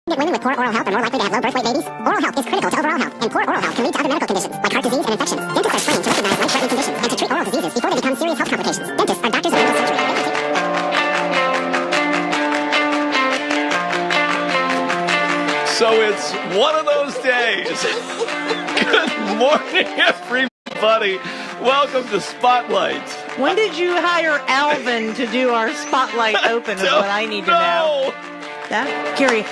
Women with poor oral health are more likely to have low birth weight babies. Oral health is critical to overall health, and poor oral health can lead to other medical conditions, like heart disease and infections. Dentists are trained to recognize life-threatening conditions and to treat oral diseases before they become serious health complications. Dentists are doctors of oral surgery. So it's one of those days. Good morning, everybody. Welcome to Spotlight. When did you hire Alvin to do our Spotlight Open is what I need to know. Gary,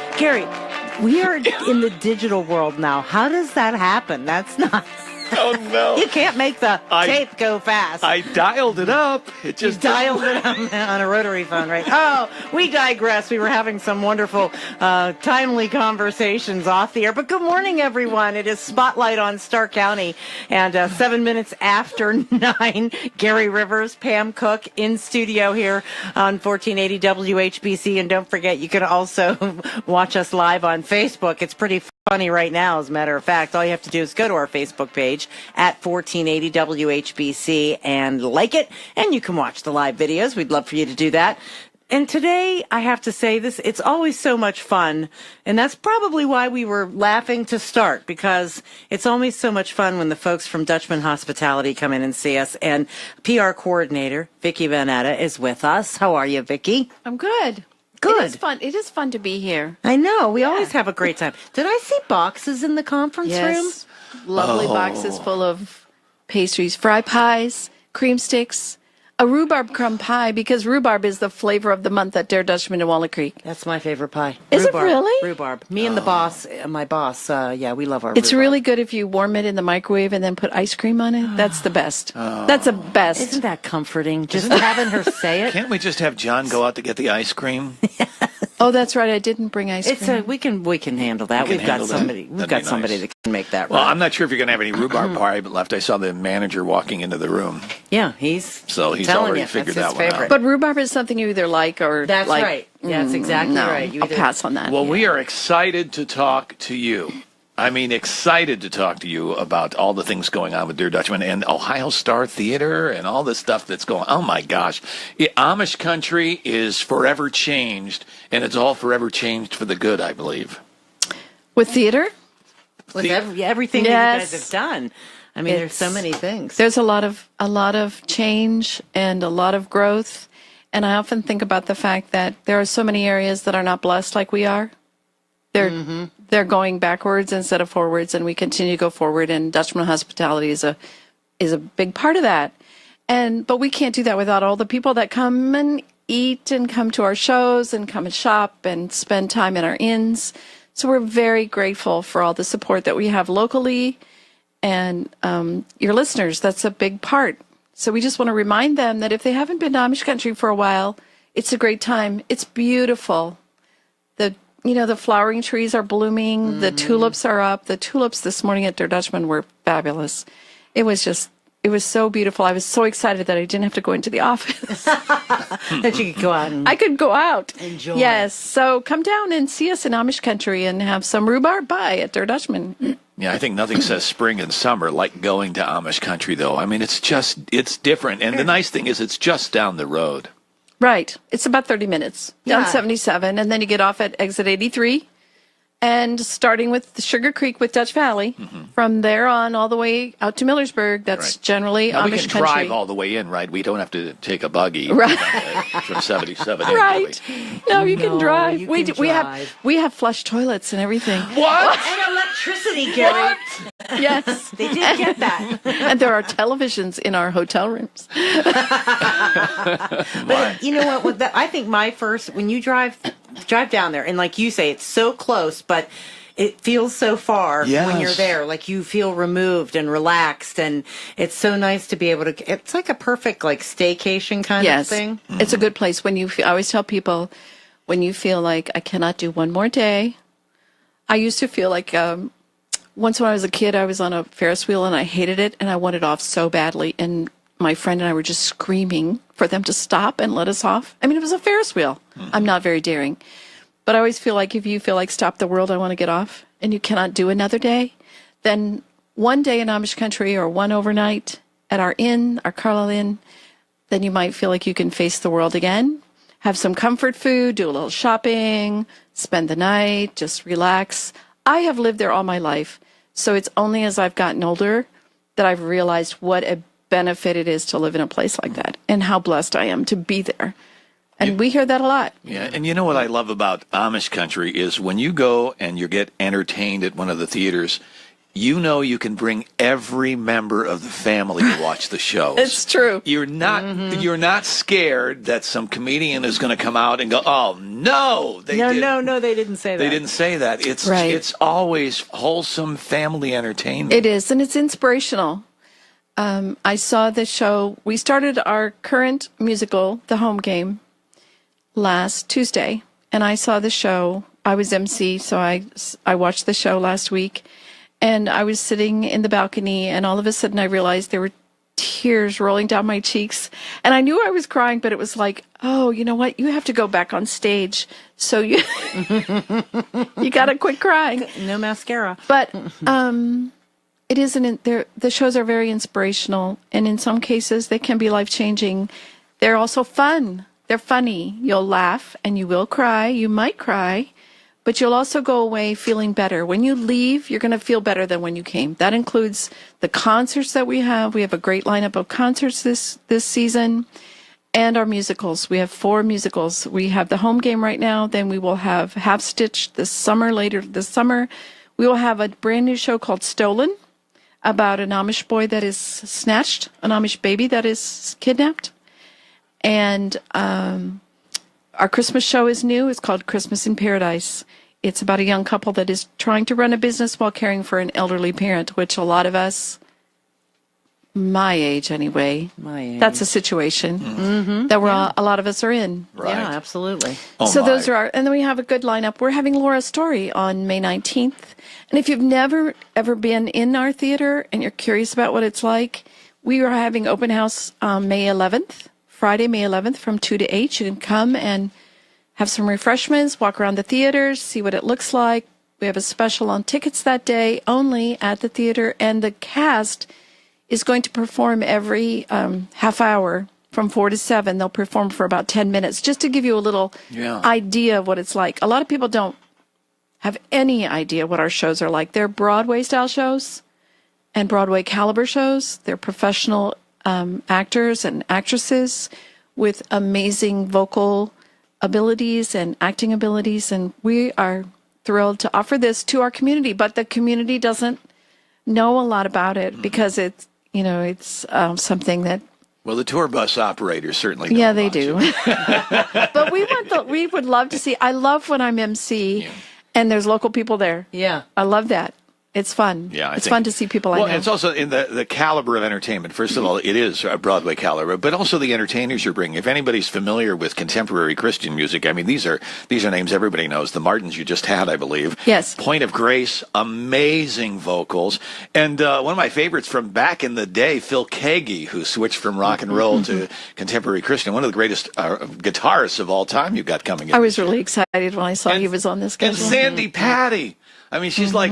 we are in the digital world now. How does that happen? That's not... Oh, no. You can't make the tape go fast. I dialed it up. It just dialed it up on a rotary phone, right? Oh, we digress. We were having some wonderful, timely conversations off the air. But good morning, everyone. It is Spotlight on Stark County. And 7 minutes after 9, Gary Rivers, Pam Cook in studio here on 1480 WHBC. And don't forget, you can also watch us live on Facebook. It's pretty funny right now, as a matter of fact. All you have to do is go to our Facebook page at 1480 WHBC and like it, and you can watch the live videos. We'd love for you to do that. And today, I have to say this, it's always so much fun, and that's probably why we were laughing to start, because it's always so much fun when the folks from Dutchman Hospitality come in and see us, and PR coordinator Vicki VanAtta is with us. How are you, Vicki? I'm good. Good. It is fun. It is fun to be here. I know. We always have a great time. Did I see boxes in the conference room? Lovely boxes full of pastries, fry pies, cream sticks, a rhubarb crumb pie, because rhubarb is the flavor of the month at Der Dutchman in Walnut Creek. That's my favorite pie. Is rhubarb. it really? Rhubarb. Me and the boss, my boss, we love our It's rhubarb. really good if you warm it in the microwave and then put ice cream on it. That's the best. That's the best. Isn't that comforting? Just having her say it. Can't we just have John go out to get the ice cream? Oh, that's right. I didn't bring ice cream. We can handle that. We've got somebody that can make that. Well, right. I'm not sure if you're going to have any rhubarb pie left. I saw the manager walking into the room. Yeah, he's already figured that one out. But rhubarb is something you either like or that's like. Right. That's exactly right. I'll pass on that. Well, we are excited to talk to you. I mean, excited to talk to you about all the things going on with Der Dutchman and Ohio Star Theater and all this stuff that's going on. Oh, my gosh. Amish country is forever changed, and it's all forever changed for the good, I believe. With theater? With everything that you guys have done. I mean, there's so many things. There's a lot of change and a lot of growth. And I often think about the fact that there are so many areas that are not blessed like we are. They're going backwards instead of forwards, and we continue to go forward. And Dutchman Hospitality is a big part of that. But we can't do that without all the people that come and eat and come to our shows and come and shop and spend time in our inns. So we're very grateful for all the support that we have locally, and your listeners. That's a big part. So we just want to remind them that if they haven't been to Amish country for a while, it's a great time. It's beautiful. The flowering trees are blooming. The tulips are up. The tulips this morning at Der Dutchman were fabulous. It was so beautiful. I was so excited that I didn't have to go into the office. That you could go out and I could go out. Enjoy. Yes. So come down and see us in Amish country and have some rhubarb pie at Der Dutchman. Yeah, I think nothing says spring and summer like going to Amish country, though. I mean, it's different. And the nice thing is it's just down the road. Right. It's about 30 minutes down 77, and then you get off at exit 83, and starting with Sugar Creek with Dutch Valley, from there on all the way out to Millersburg. That's generally now Amish we can country. drive all the way in, right? We don't have to take a buggy from 77. Right. No, you can drive. You We can drive. we have flush toilets and everything. What? and electricity, Gary. Yes. They did get that. And there are televisions in our hotel rooms. But you know what? I think when you drive down there, and like you say, it's so close, but it feels so far when you're there. Like you feel removed and relaxed, and it's so nice to be able to. It's like a perfect staycation kind of thing. It's a good place when I always tell people, when you feel like I cannot do one more day. I used to feel like once when I was a kid, I was on a Ferris wheel and I hated it and I wanted off so badly. And my friend and I were just screaming for them to stop and let us off. I mean, it was a Ferris wheel. I'm not very daring. But I always feel like if you feel like stop the world, I want to get off, and you cannot do another day, then one day in Amish country or one overnight at our inn, our Carlisle Inn, then you might feel like you can face the world again, have some comfort food, do a little shopping, spend the night, just relax. I have lived there all my life. So it's only as I've gotten older that I've realized what a benefit it is to live in a place like that and how blessed I am to be there. And we hear that a lot. Yeah, and you know what I love about Amish country is when you go and you get entertained at one of the theaters, you know you can bring every member of the family to watch the shows. It's true. You're not scared that some comedian is going to come out and go, "Oh no, No, they didn't say that. They didn't say that." It's always wholesome family entertainment. It is, and it's inspirational. I saw the show. We started our current musical, The Home Game, last Tuesday, and I saw the show. I was MC, so I watched the show last week, and I was sitting in the balcony, and all of a sudden I realized there were tears rolling down my cheeks, and I knew I was crying, but it was like, oh, you know what? You have to go back on stage, so you you got to quit crying. No mascara. But it isn't. The shows are very inspirational, and in some cases they can be life-changing. They're also fun. They're funny. You'll laugh and you will cry. You might cry, but you'll also go away feeling better. When you leave, you're going to feel better than when you came. That includes the concerts that we have. We have a great lineup of concerts this season, and our musicals. We have 4 musicals. We have The Home Game right now. Then we will have Half Stitch later this summer. We will have a brand new show called Stolen, about an Amish boy that is snatched, an Amish baby that is kidnapped. And our Christmas show is new. It's called Christmas in Paradise. It's about a young couple that is trying to run a business while caring for an elderly parent, which a lot of us, my age anyway, that's a situation that a lot of us are in. Right. Yeah, absolutely. So those are and then we have a good lineup. We're having Laura Story on May 19th. And if you've never, ever been in our theater and you're curious about what it's like, we are having open house May 11th. Friday, May 11th from 2 to 8. You can come and have some refreshments, walk around the theaters, see what it looks like. We have a special on tickets that day only at the theater, and the cast is going to perform every half hour from 4 to 7. They'll perform for about 10 minutes just to give you a little idea of what it's like. A lot of people don't have any idea what our shows are like. They're Broadway-style shows and Broadway caliber shows. They're professional actors and actresses with amazing vocal abilities and acting abilities, and we are thrilled to offer this to our community. But the community doesn't know a lot about it because it's something that. Well, the tour bus operators certainly don't. Yeah, they do. But we would love to see. I love when I'm MC and there's local people there. Yeah, I love that. It's fun. Yeah, it's fun to see people I know. Well, it's also in the caliber of entertainment. First of all, it is a Broadway caliber, but also the entertainers you're bringing. If anybody's familiar with contemporary Christian music, I mean, these are names everybody knows. The Martins you just had, I believe. Yes. Point of Grace, amazing vocals. And one of my favorites from back in the day, Phil Keaggy, who switched from rock and roll to contemporary Christian, one of the greatest guitarists of all time you've got coming in. I was really excited when I saw he was on this schedule. And Sandy Patty. I mean, she's like...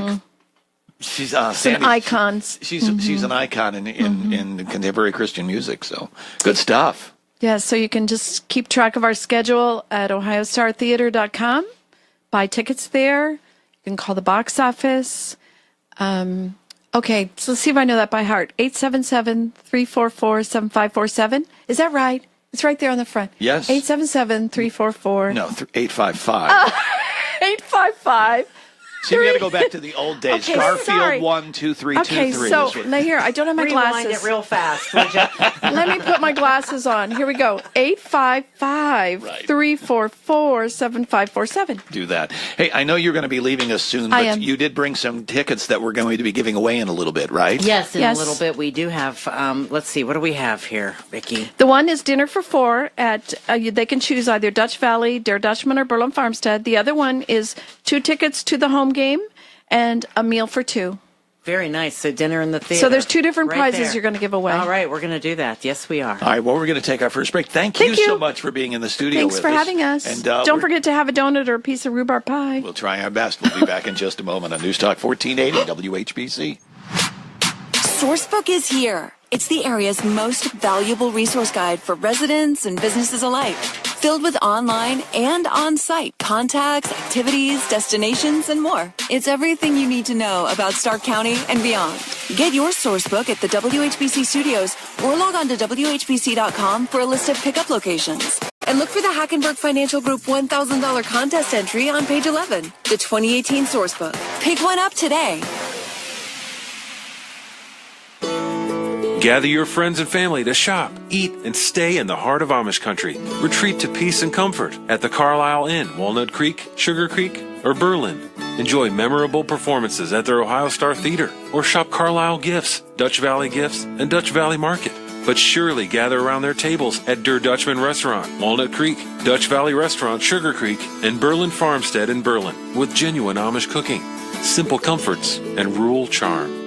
She's an icon. She's an icon in contemporary Christian music. So good stuff. Yeah, so you can just keep track of our schedule at ohiostartheater.com. Buy tickets there. You can call the box office. Okay, so let's see if I know that by heart. 877-344-7547. Is that right? It's right there on the front. Yes. 877-344. No, 855. 855. See, we got to go back to the old days. Okay, Garfield 12323. Okay, so now here, I don't have my Rewind glasses. it real fast, would you? Let me put my glasses on. Here we go. 855-344-7547. Do that. Hey, I know you're going to be leaving us soon, I but am. you did bring some tickets that we're going to be giving away in a little bit, right? Yes, in Yes. a little bit we do have. Let's see, what do we have here, Vicki? The one is dinner for 4 at, they can choose either Dutch Valley, Der Dutchman, or Berlin Farmstead. The other one is 2 tickets to the home game and a meal for 2. Very nice. So dinner in the theater. So there's 2 different Right prizes there. you're going to give away. All right, we're going to do that. Yes, we are. All right, well, we're going to take our first break. Thank you so much for being in the studio Thanks with for us. having us. And, don't forget to have a donut or a piece of rhubarb pie. We'll try our best. We'll be back in just a moment on News Talk 1480 WHBC. Sourcebook is here. It's the area's most valuable resource guide for residents and businesses alike. filled with online and on-site contacts, activities, destinations, and more. It's everything you need to know about Stark County and beyond. Get your sourcebook at the WHBC studios or log on to WHBC.com for a list of pickup locations. And look for the Hackenberg Financial Group $1,000 contest entry on page 11, the 2018 sourcebook. Pick one up today. Gather your friends and family to shop, eat, and stay in the heart of Amish country. Retreat to peace and comfort at the Carlisle Inn, Walnut Creek, Sugar Creek, or Berlin. Enjoy memorable performances at their Ohio Star Theater, or shop Carlisle Gifts, Dutch Valley Gifts, and Dutch Valley Market. But surely gather around their tables at Der Dutchman Restaurant, Walnut Creek, Dutch Valley Restaurant, Sugar Creek, and Berlin Farmstead in Berlin, with genuine Amish cooking, simple comforts, and rural charm.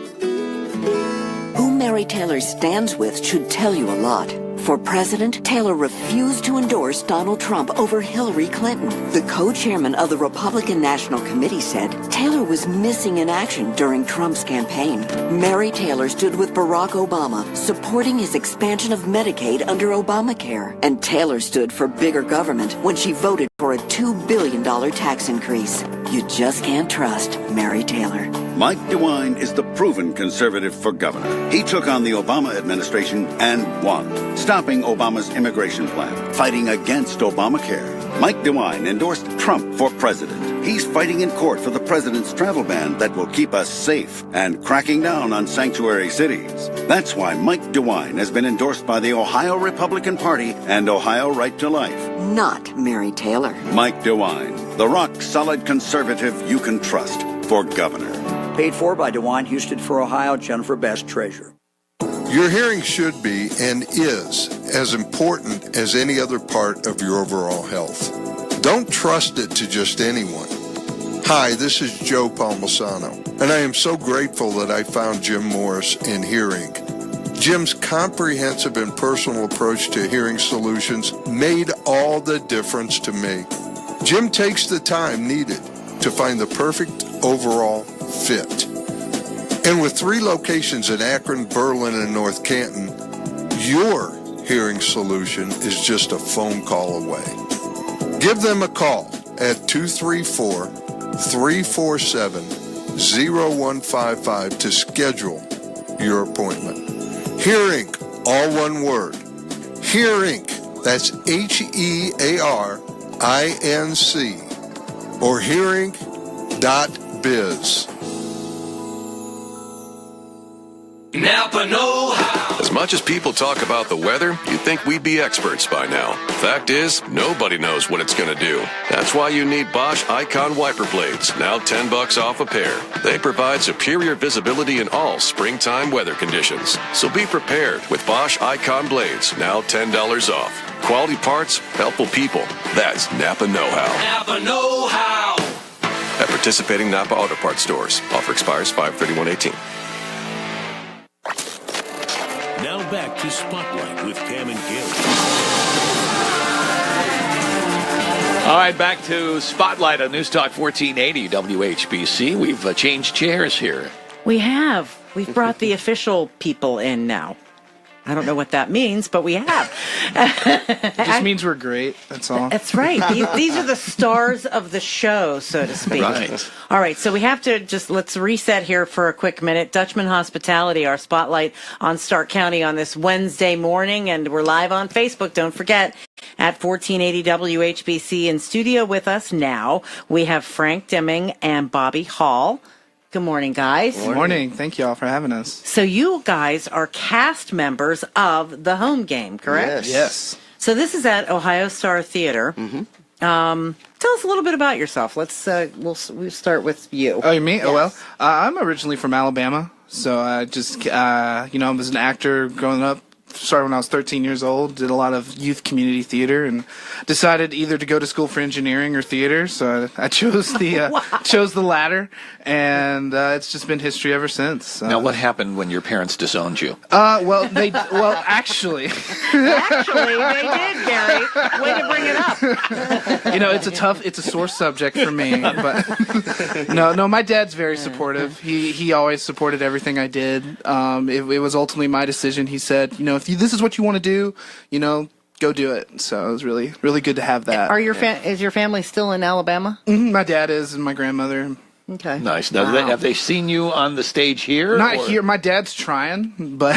Who Mary Taylor stands with should tell you a lot. For president, Taylor refused to endorse Donald Trump over Hillary Clinton. The co-chairman of the Republican National Committee said Taylor was missing in action during Trump's campaign. Mary Taylor stood with Barack Obama, supporting his expansion of Medicaid under Obamacare. And Taylor stood for bigger government when she voted for a $2 billion tax increase. You just can't trust Mary Taylor. Mike DeWine is the proven conservative for governor. He took on the Obama administration and won, stopping Obama's immigration plan, fighting against Obamacare. Mike DeWine endorsed Trump for president. He's fighting in court for the president's travel ban that will keep us safe and cracking down on sanctuary cities. That's why Mike DeWine has been endorsed by the Ohio Republican Party and Ohio Right to Life. Not Mary Taylor. Mike DeWine, the rock-solid conservative you can trust for governor. Paid for by DeWine Houston for Ohio, Jennifer Best, Treasurer. Your hearing should be and is as important as any other part of your overall health. Don't trust it to just anyone. Hi, this is Joe Palmisano, and I am so grateful that I found Jim Morris in Hearing. Jim's comprehensive and personal approach to hearing solutions made all the difference to me. Jim takes the time needed to find the perfect overall fit. And with 3 locations in Akron, Berlin, and North Canton, your hearing solution is just a phone call away. Give them a call at 234-347-0155 to schedule your appointment. Hearing, all one word. Hearing, that's HEARINC, or hearing.biz. Napa know-how. As much as people talk about the weather, you'd think we'd be experts by now. Fact is, nobody knows what it's going to do. That's why you need Bosch Icon wiper blades, now $10 off a pair. They provide superior visibility in all springtime weather conditions. So be prepared with Bosch Icon blades, now $10 off. Quality parts, helpful people. That's Napa know-how. Napa know-how. At participating Napa Auto Parts stores. Offer expires 5/31/18. Now back to Spotlight with Pam and Gary. All right, back to Spotlight on News Talk 1480 WHBC. We've changed chairs here. We have. We've brought the official people in now. I don't know what that means, but we have. It just means we're great. That's all. That's right. These are the stars of the show, so to speak. Right. All right. So we have to let's reset here for a quick minute. Dutchman Hospitality, our spotlight on Stark County on this Wednesday morning, and we're live on Facebook. Don't forget, at 1480 WHBC. In studio with us now, we have Frank Deming and Bobby Hall. Good morning, guys. Good morning. Thank you all for having us. So you guys are cast members of the home game, correct? Yes. So this is at Ohio Star Theater. Mm-hmm. Tell us a little bit about yourself. Let's we'll start with you. Oh, you mean? Yes. Oh, well, I'm originally from Alabama, so I just I was an actor growing up. Started when I was 13 years old, did a lot of youth community theater, and decided either to go to school for engineering or theater. So I chose the chose the latter, and it's just been history ever since. Now, what happened when your parents disowned you? Actually, actually, they did, Gary. Way to bring it up. It's a sore subject for me, but no, my dad's very supportive. He always supported everything I did. It was ultimately my decision. He said, if this is what you want to do, go do it. So it was really, really good to have that. Is your family still in Alabama? Mm-hmm. My dad is, and my grandmother. Okay. Nice. Now, have they seen you on the stage here? Not here. My dad's trying, but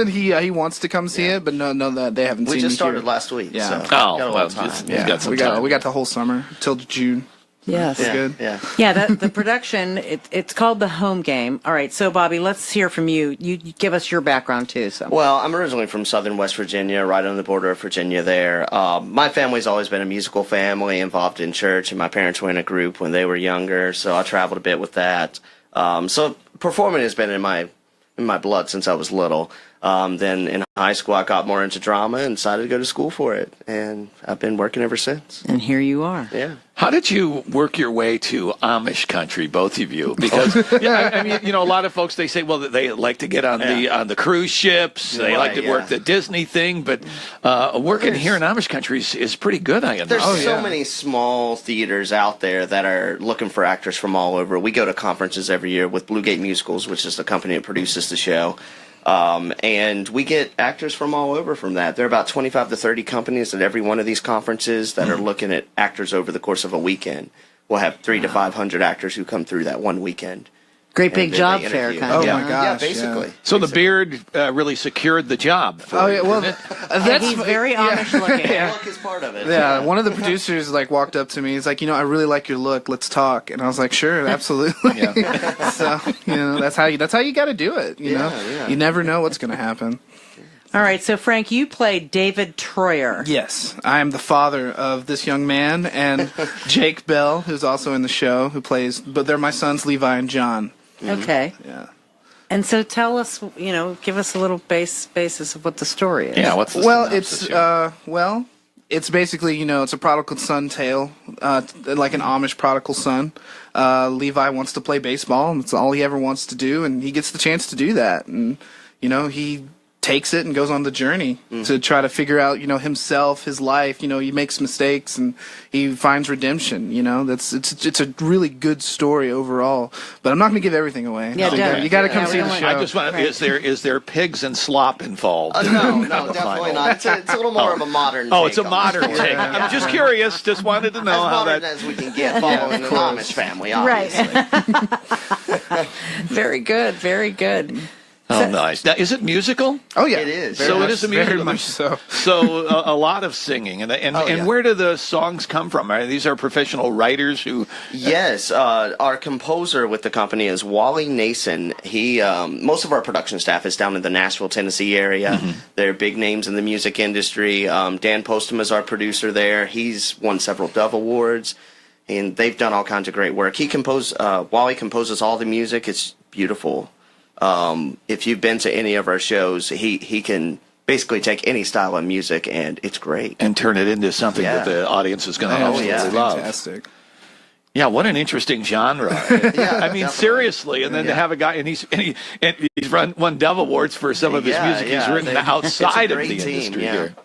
he wants to come see it. But no, that they haven't seen me. We just started here. last week. Yeah. So got a little time. Got some time. We got the whole summer till June. Yes. Good. Yeah. The production. It's called The Home Game. All right. So Bobby, let's hear from you. You give us your background too. So. Well, I'm originally from southern West Virginia, right on the border of Virginia. There, my family's always been a musical family, involved in church, and my parents were in a group when they were younger. So I traveled a bit with that. So performing has been in my blood since I was little. Then in high school, I got more into drama and decided to go to school for it, and I've been working ever since. And here you are. Yeah. How did you work your way to Amish country, both of you? Because I mean, a lot of folks, they say, well, they like to get on the cruise ships, they like to work the Disney thing, but working here in Amish country is pretty good. I understand. There's so many small theaters out there that are looking for actors from all over. We go to conferences every year with Blue Gate Musicals, which is the company that produces the show. And we get actors from all over from that. There are about 25 to 30 companies at every one of these conferences that are looking at actors over the course of a weekend. We'll have 300 to 500 actors who come through that one weekend. Great big job fair kind of. Oh my gosh! Yeah, basically. So the beard really secured the job. He's very Amish looking. Look is part of it. Yeah, one of the producers walked up to me. He's like, I really like your look. Let's talk. And I was like, sure, absolutely. So that's how you got to do it. You know, you never know what's going to happen. All right, so Frank, you played David Troyer. Yes, I am the father of this young man, and Jake Bell, who's also in the show, but they're my sons, Levi and John. Okay. Yeah. And so tell us, give us a little basis of what the story is. Yeah, what's the synopsis? It's basically, it's a prodigal son tale, like an Amish prodigal son. Levi wants to play baseball, and it's all he ever wants to do, and he gets the chance to do that. And, he takes it and goes on the journey to try to figure out, himself, his life. He makes mistakes and he finds redemption. It's a really good story overall. But I'm not going to give everything away. Yeah, you got to come see the show. I just want is there pigs and slop involved? No, definitely not. It's a little more of a modern. Oh, it's a modern take. I'm just curious. Just wanted to know how modern as we can get following an Amish family, obviously. Right. Very good. Very good. Oh, nice. Now, is it musical? Oh, yeah. It is. So it is a musical. Very much so. So a lot of singing. And where do the songs come from? These are professional writers who... Yes. Our composer with the company is Wally Nason. He, most of our production staff is down in the Nashville, Tennessee area. Mm-hmm. They're big names in the music industry. Dan Postum is our producer there. He's won several Dove Awards. And they've done all kinds of great work. Wally composes all the music. It's beautiful. If you've been to any of our shows, he can basically take any style of music and it's great. And turn it into something that the audience is going to absolutely love. Fantastic. Yeah, what an interesting genre. I mean, seriously. And then to have a guy, and he's won Dove Awards for some of his music he's written outside of the industry here.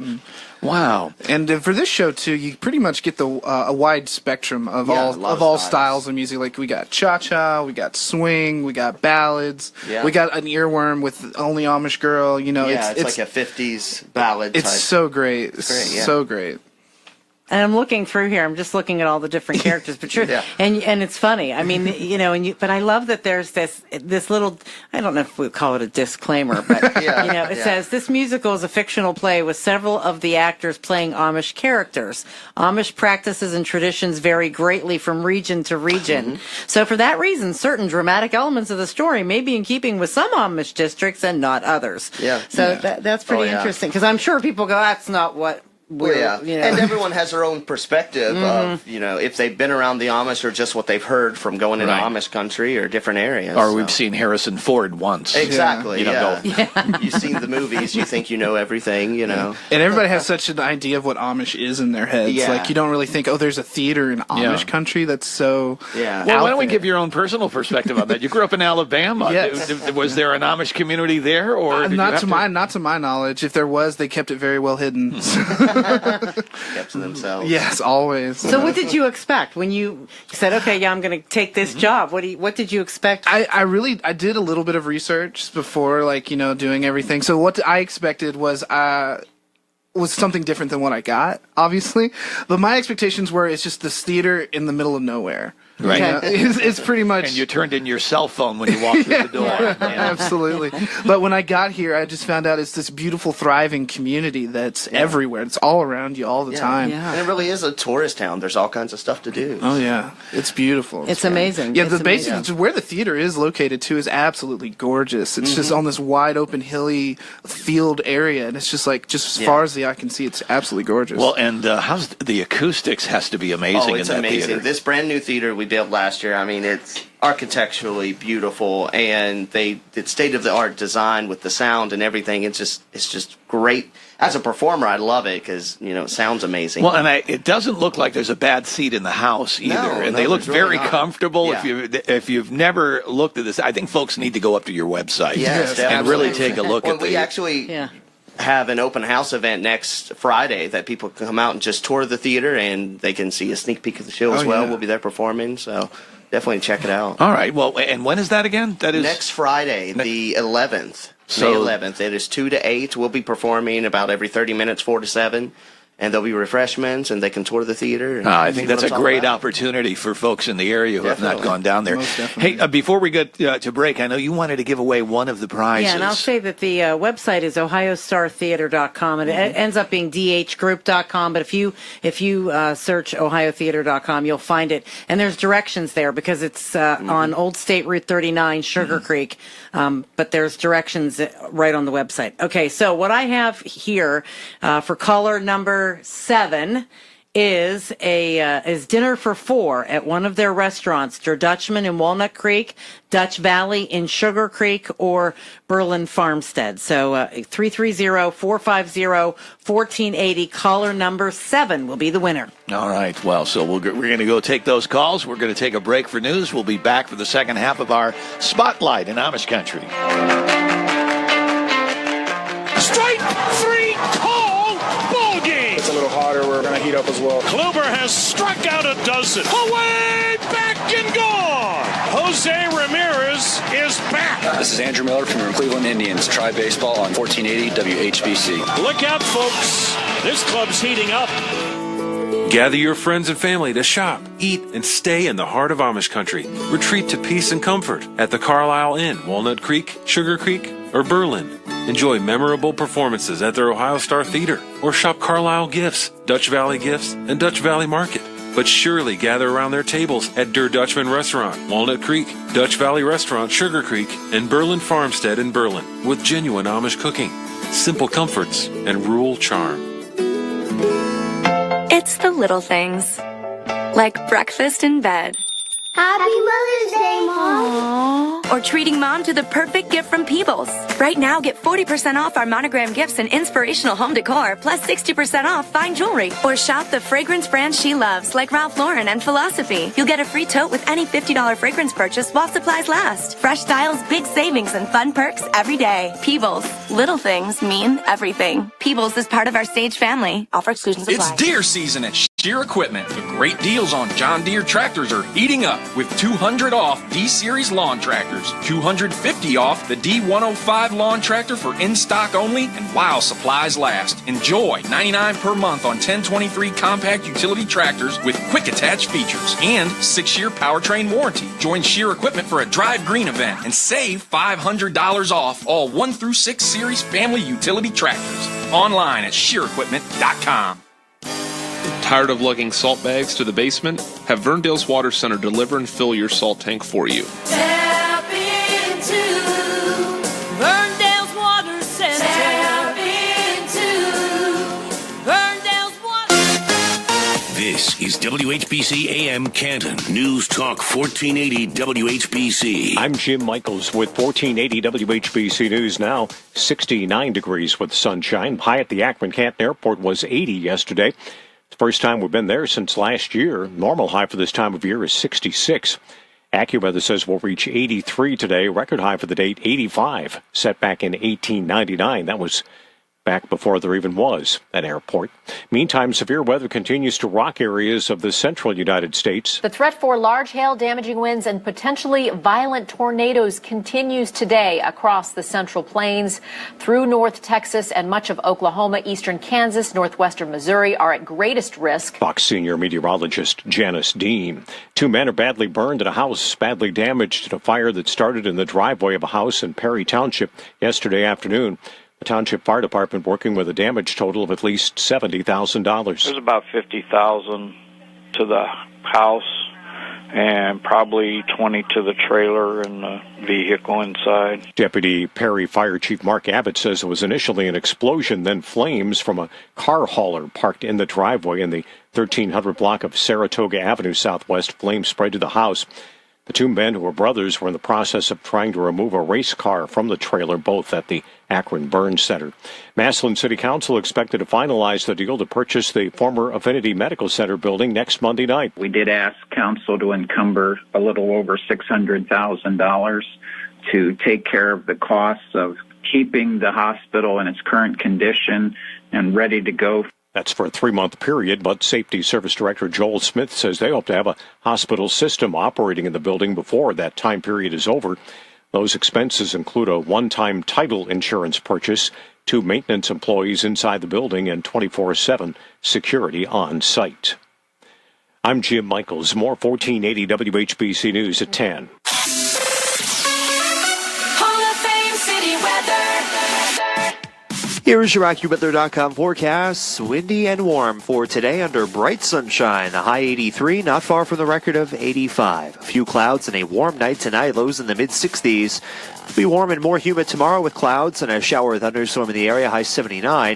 Wow. And for this show too, you pretty much get a wide spectrum of all styles of music. Like we got cha-cha, we got swing, we got ballads, we got an earworm with Only Amish Girl. It's like a 50s ballad. It's type. so great. It's great, so great. And I'm looking through here. I'm just looking at all the different characters, but and it's funny. I mean, but I love that there's this little. I don't know if we call it a disclaimer, but it says this musical is a fictional play with several of the actors playing Amish characters. Amish practices and traditions vary greatly from region to region. Mm-hmm. So for that reason, certain dramatic elements of the story may be in keeping with some Amish districts and not others. Yeah. So that's pretty interesting because I'm sure people go, that's not what. And everyone has their own perspective of, if they've been around the Amish or just what they've heard from going into Amish country or different areas. Or we've seen Harrison Ford once. Exactly. You've seen the movies, you think you know everything, And everybody has such an idea of what Amish is in their heads. Yeah. Like, you don't really think, there's a theater in Amish country that's so Well, why don't we give your own personal perspective on that? You grew up in Alabama. Yes. Was there an Amish community there? Or not to my knowledge. If there was, they kept it very well hidden. Kept to themselves. Yes, always. So what did you expect when you said, okay, I'm going to take this job? What did you expect? I did a little bit of research before, doing everything. So what I expected was, was something different than what I got, obviously. But my expectations were it's just this theater in the middle of nowhere. Right. It's pretty much. And you turned in your cell phone when you walked through the door. Yeah, absolutely. But when I got here, I just found out it's this beautiful, thriving community that's everywhere. It's all around you all the time. Yeah. And it really is a tourist town. There's all kinds of stuff to do. Oh, yeah. It's beautiful. It's amazing. Yeah, it's basically where the theater is located, too, is absolutely gorgeous. It's just on this wide open, hilly field area. And it's just as far as the eye can see, it's absolutely gorgeous. Well, and how's the acoustics has to be amazing in that amazing. theater. This brand new theater we built last year, I mean, it's architecturally beautiful, and it's state-of-the-art design with the sound and everything. It's just great. As a performer, I love it because, it sounds amazing. Well, and it doesn't look like there's a bad seat in the house either. And they look very comfortable. Yeah. If you've never looked at this, I think folks need to go up to your website and really take a look at we actually have an open house event next Friday that people can come out and just tour the theater, and they can see a sneak peek of the show as well. Yeah. We'll be there performing, so definitely check it out. All right. Well, and when is that again? That is next Friday, the 11th. May 11th. It is 2 to 8. We'll be performing about every 30 minutes, 4 to 7. And there'll be refreshments, and they can tour the theater. I think that's a great opportunity for folks in the area who have not gone down there. Hey, before we get to break, I know you wanted to give away one of the prizes. Yeah, and I'll say that the website is ohiostartheater.com, and it ends up being dhgroup.com, but if you search ohiotheater.com, you'll find it. And there's directions there because it's on Old State Route 39, Sugar Creek, but there's directions right on the website. Okay, so what I have here for caller number 7 is dinner for 4 at one of their restaurants, Der Dutchman in Walnut Creek, Dutch Valley in Sugar Creek, or Berlin Farmstead. So 330-450-1480. Caller number 7 will be the winner. All right. Well, so we're going to go take those calls. We're going to take a break for news. We'll be back for the second half of our Spotlight in Amish Country. Strike 3 call. Ball game. It's a little hotter. We're going to heat up as well. Kluber has struck out a dozen. Away, back and gone. Jose Ramirez is back. This is Andrew Miller from your Cleveland Indians. Try baseball on 1480 WHBC. Look out, folks. This club's heating up. Gather your friends and family to shop, eat, and stay in the heart of Amish country. Retreat to peace and comfort at the Carlisle Inn, Walnut Creek, Sugar Creek, or Berlin. Enjoy memorable performances at their Ohio Star Theater, or shop Carlisle Gifts, Dutch Valley Gifts, and Dutch Valley Market. But surely gather around their tables at Der Dutchman Restaurant, Walnut Creek, Dutch Valley Restaurant, Sugar Creek, and Berlin Farmstead in Berlin, with genuine Amish cooking, simple comforts, and rural charm. It's the little things, like breakfast in bed. Happy Mother's Day, Mom! Or treating Mom to the perfect gift from Peebles. Right now, get 40% off our monogram gifts and inspirational home decor, plus 60% off fine jewelry. Or shop the fragrance brands she loves, like Ralph Lauren and Philosophy. You'll get a free tote with any $50 fragrance purchase while supplies last. Fresh styles, big savings, and fun perks every day. Peebles. Little things mean everything. Peebles is part of our Sage family. Offer exclusions apply. It's deer season at Shear Equipment. The great deals on John Deere tractors are heating up with $200 off D-Series lawn tractors, $250 off the D105 lawn tractor for in-stock only and while supplies last. Enjoy $99 per month on 1023 compact utility tractors with quick attach features and 6-year powertrain warranty. Join Shear Equipment for a Drive Green event and save $500 off all 1 through 6 series family utility tractors. Online at shearequipment.com. Tired of lugging salt bags to the basement? Have Verndale's Water Center deliver and fill your salt tank for you. Tap into Verndale's Water Center. Tap into Verndale's Water. This is WHBC AM Canton. News Talk 1480 WHBC. I'm Jim Michaels with 1480 WHBC News now. 69 degrees with sunshine. High at the Akron-Canton Airport was 80 yesterday. First time we've been there since last year. Normal high for this time of year is 66. AccuWeather says we'll reach 83 today. Record high for the date, 85. Set back in 1899. That was back before there even was an airport. Meantime, severe weather continues to rock areas of the central United States. The threat for large hail, damaging winds, and potentially violent tornadoes continues today across the Central Plains through North Texas and much of Oklahoma. Eastern Kansas, northwestern Missouri are at greatest risk. Fox senior meteorologist Janice Dean. 2 men are badly burned and a house badly damaged in a fire that started in the driveway of a house in Perry Township yesterday afternoon. The Township Fire Department working with a damage total of at least $70,000. There's about $50,000 to the house and probably $20,000 to the trailer and the vehicle inside. Deputy Perry Fire Chief Mark Abbott says it was initially an explosion, then flames from a car hauler parked in the driveway in the 1300 block of Saratoga Avenue Southwest. Flames spread to the house. The 2 men who were brothers were in the process of trying to remove a race car from the trailer, both at the Akron Burn Center. Massillon City Council expected to finalize the deal to purchase the former Affinity Medical Center building next Monday night. We did ask council to encumber a little over $600,000 to take care of the costs of keeping the hospital in its current condition and ready to go. That's for a 3-month period, but Safety Service Director Joel Smith says they hope to have a hospital system operating in the building before that time period is over. Those expenses include a one-time title insurance purchase, 2 maintenance employees inside the building, and 24/7 security on site. I'm Jim Michaels. More 1480 WHBC News at 10. Here's your AccuWeather.com forecast. Windy and warm for today under bright sunshine. The high 83, not far from the record of 85. A few clouds and a warm night tonight. Lows in the mid-60s. It'll be warm and more humid tomorrow with clouds and a shower or thunderstorm in the area. High 79.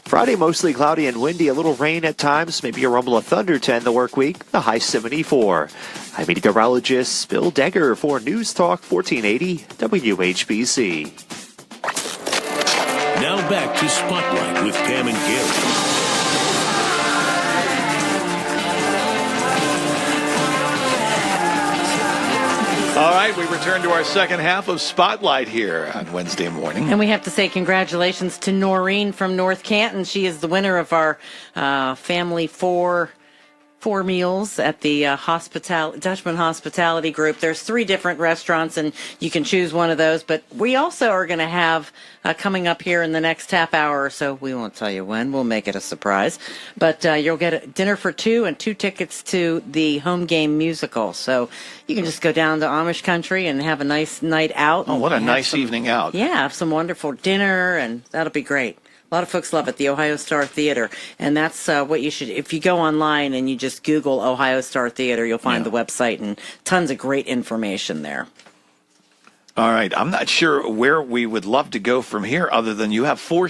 Friday, mostly cloudy and windy. A little rain at times. Maybe a rumble of thunder to end the work week. The high 74. I'm meteorologist Bill Degger for News Talk 1480 WHBC. Now back to Spotlight with Pam and Gary. All right, we return to our second half of Spotlight here on Wednesday morning. And we have to say congratulations to Noreen from North Canton. She is the winner of our family four meals at the Dutchman Hospitality Group. There's 3 different restaurants, and you can choose one of those. But we also are going to have coming up here in the next half hour or so. We won't tell you when. We'll make it a surprise. But you'll get a dinner for 2 and 2 tickets to the home game musical. So you can just go down to Amish country and have a nice night out. Oh, what a nice evening out. Yeah, have some wonderful dinner, and that'll be great. A lot of folks love it, the Ohio Star Theater. And that's what you should, if you go online and you just Google Ohio Star Theater, you'll find the website and tons of great information there. All right. I'm not sure where we would love to go from here other than you have 4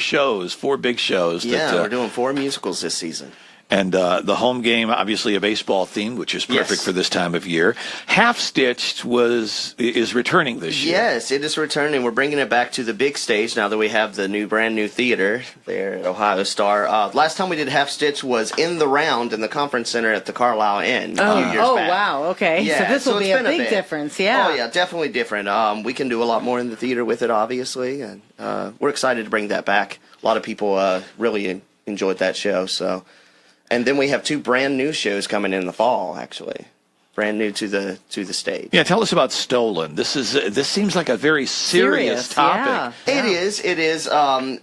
big shows. Yeah, we're doing 4 musicals this season. And the home game, obviously a baseball theme, which is perfect for this time of year. Half Stitched is returning this year. Yes, it is returning. We're bringing it back to the big stage now that we have the brand new theater there at Ohio Star. Last time we did Half Stitched was in the round in the conference center at the Carlisle Inn a few years back. Wow, okay. Yeah, so this will be a big difference, yeah. Oh, yeah, definitely different. We can do a lot more in the theater with it, obviously, and we're excited to bring that back. A lot of people really enjoyed that show, so... And then we have 2 brand new shows coming in the fall, actually. Brand new to the stage. Yeah, tell us about Stolen. This seems like a very serious topic. Yeah. It is.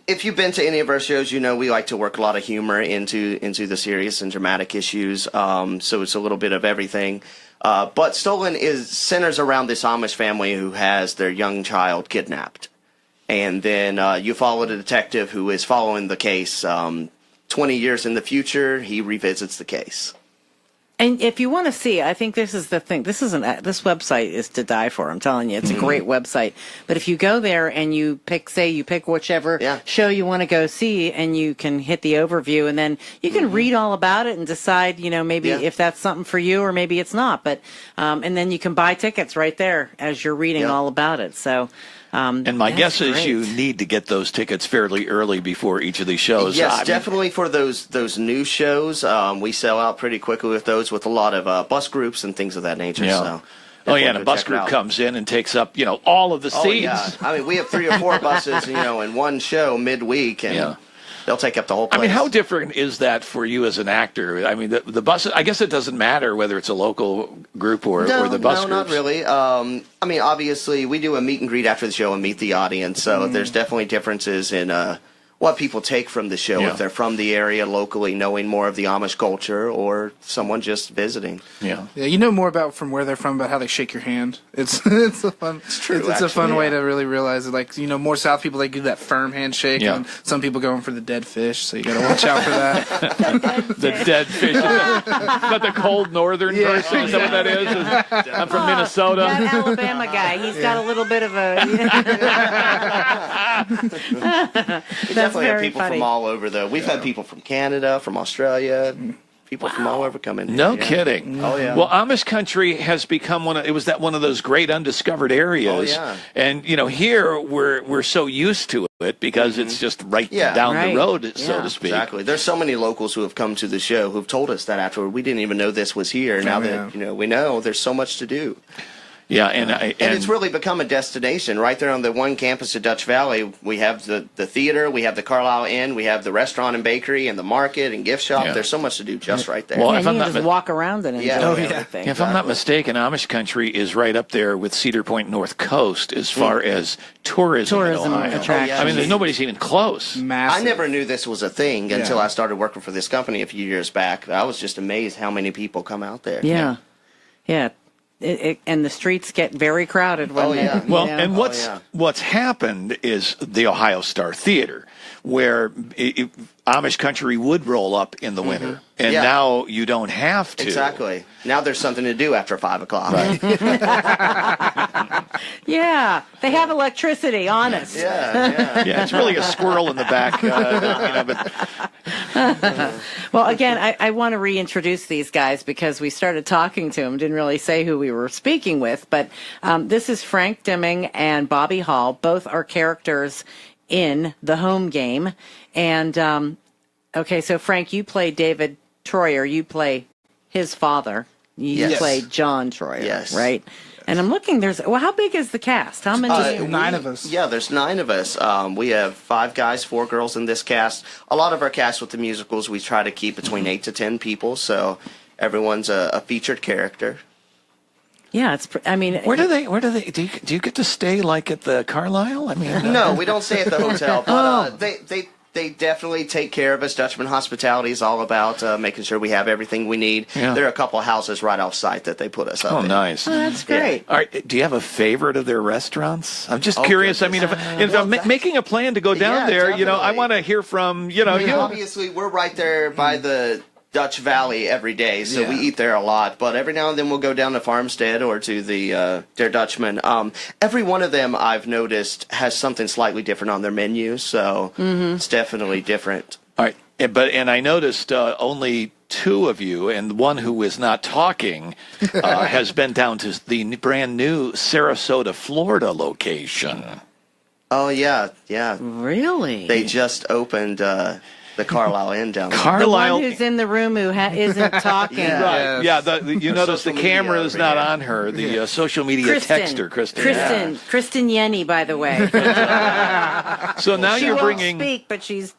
If you've been to any of our shows, you know we like to work a lot of humor into the serious and dramatic issues. So it's a little bit of everything. But Stolen centers around this Amish family who has their young child kidnapped. And then you follow the detective who is following the case. 20 years in the future, he revisits the case. And if you want to see, I think this is the thing. This website is to die for. I'm telling you, it's a great website. But if you go there and you pick whichever show you want to go see, and you can hit the overview, and then you can read all about it and decide, maybe if that's something for you or maybe it's not. But and then you can buy tickets right there as you're reading all about it. So. And my guess is you need to get those tickets fairly early before each of these shows. Yes, definitely for those new shows. We sell out pretty quickly with those, with a lot of bus groups and things of that nature. Yeah. So and a bus group comes in and takes up, all of the seats. Yeah. I mean, we have 3 or 4 buses, in one show midweek, and they'll take up the whole place. I mean, how different is that for you as an actor? I mean, the bus. I guess it doesn't matter whether it's a local group or the bus groups. No, not really. I mean, obviously, we do a meet and greet after the show and meet the audience, so there's definitely differences in what people take from the show, if they're from the area locally, knowing more of the Amish culture, or someone just visiting. Yeah, you know more about from where they're from, about how they shake your hand. It's a fun. It's true. It's a fun way to really realize it. Like, more South people, they do that firm handshake, and some people going for the dead fish. So you got to watch out for that. The dead fish. Is that the cold northern person? Is that what that is? I'm from Minnesota. That Alabama guy. He's got a little bit of a. Definitely have people from all over, though. We've had people from Canada, from Australia, people from all over come in here. No kidding. Oh, yeah. Well, Amish country has become one of those great undiscovered areas. Oh, yeah. And, here we're so used to it because it's just down the road, so to speak. Exactly. There's so many locals who have come to the show who've told us that afterward. We didn't even know this was here. Now that, we know, there's so much to do. Yeah, and it's really become a destination right there on the one campus of Dutch Valley. We have the theater, we have the Carlisle Inn, we have the restaurant and bakery, and the market and gift shop. There's so much to do just right there. Well, and you can just walk around and enjoy everything. If I'm not mistaken, Amish country is right up there with Cedar Point North Coast as far as tourism in Ohio. Attractions. I mean, nobody's even close. I never knew this was a thing until I started working for this company a few years back. I was just amazed how many people come out there. Yeah. And the streets get very crowded. And what's happened is the Ohio Star Theater, where Amish country would roll up in the winter, and now you don't have to. Exactly. Now there's something to do after 5 o'clock. Right. Yeah, they have electricity. Honest. Yeah. It's really a squirrel in the back. Well, again, I want to reintroduce these guys because we started talking to them. Didn't really say who we were speaking with, but this is Frank Deming and Bobby Hall. Both are characters in The Home Game. And, okay, so Frank, you play David Troyer. You play his father. You play John Troyer, right? And I'm looking, how big is the cast? How many? 9 of us. Yeah, there's 9 of us. We have 5 guys, 4 girls in this cast. A lot of our cast with the musicals, we try to keep between 8 to 10 people, so everyone's a featured character. Yeah, where do you get to stay like at the Carlisle? I mean, no, we don't stay at the hotel, but they definitely take care of us. Dutchman Hospitality is all about making sure we have everything we need. Yeah. There are a couple of houses right off site that they put us up in. Nice. Oh, that's great. All right, do you have a favorite of their restaurants? I'm just curious. Goodness. I mean, if I'm making a plan to go down there, definitely. I want to hear from, Obviously, we're right there by the Dutch Valley every day, so we eat there a lot. But every now and then we'll go down to Farmstead or to the Der Dutchman. Every one of them I've noticed has something slightly different on their menu, so it's definitely different. All right, and I noticed only 2 of you, and one who is not talking has been down to the brand new Sarasota, Florida location. Oh yeah. Really? They just opened. The Carlisle Inn down there. The one who's in the room who isn't talking. Right. Yeah, you notice the camera is not on her. The social media texter, Kristen. Kristen Yenny, by the way. So now she you're won't bringing. speak, but she's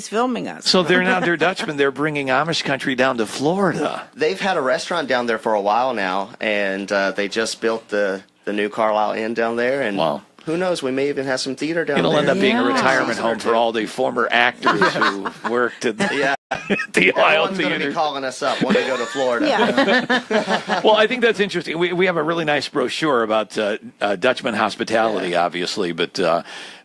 filming us. So they're now Der Dutchman. They're bringing Amish country down to Florida. They've had a restaurant down there for a while now, and they just built the new Carlisle Inn down there. And who knows? We may even have some theater down there. It'll end up being a retirement home for all the former actors who worked at the Ohio Everyone's going to Theater. be calling us up when they go to Florida. Well, I think that's interesting. We have a really nice brochure about Dutchman Hospitality, obviously, but